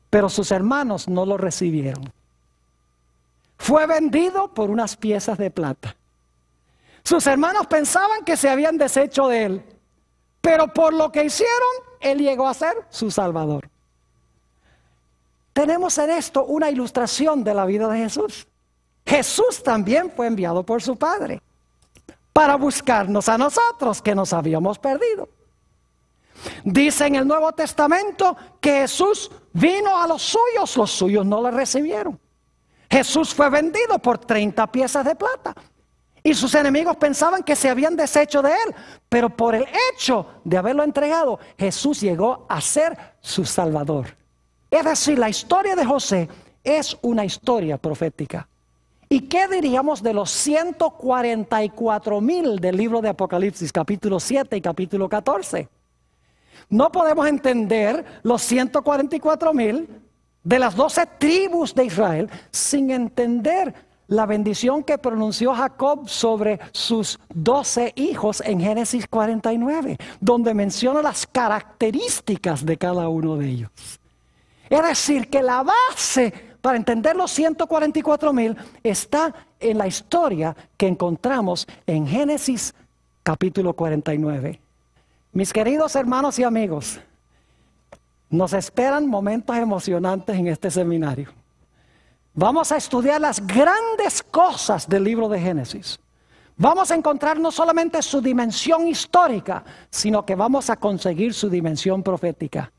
pero sus hermanos no lo recibieron. Fue vendido por unas piezas de plata. Sus hermanos pensaban que se habían deshecho de él, pero por lo que hicieron, él llegó a ser su salvador. tenemos en esto una ilustración de la vida de Jesús. Jesús también fue enviado por su Padre para buscarnos a nosotros que nos habíamos perdido. Dice en el Nuevo Testamento que Jesús vino a los suyos no le recibieron. Jesús fue vendido por 30 piezas de plata. Y sus enemigos pensaban que se habían deshecho de él. Pero por el hecho de haberlo entregado, Jesús llegó a ser su Salvador. Es decir, la historia de José es una historia profética. ¿Y qué diríamos de los 144,000 del libro de Apocalipsis, capítulo 7 y capítulo 14? No podemos entender los 144,000 de las 12 tribus de Israel sin entender la bendición que pronunció Jacob sobre sus 12 hijos en Génesis 49, donde menciona las características de cada uno de ellos. Es decir, que la base para entender los 144,000 está en la historia que encontramos en Génesis capítulo 49. Mis queridos hermanos y amigos, nos esperan momentos emocionantes en este seminario. Vamos a estudiar las grandes cosas del libro de Génesis. Vamos a encontrar no solamente su dimensión histórica, sino que vamos a conseguir su dimensión profética.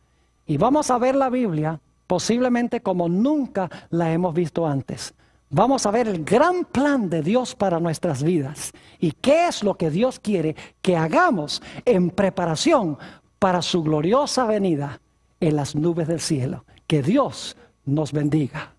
Y vamos a ver la Biblia posiblemente como nunca la hemos visto antes. Vamos a ver el gran plan de Dios para nuestras vidas y qué es lo que Dios quiere que hagamos en preparación para su gloriosa venida en las nubes del cielo. Que Dios nos bendiga.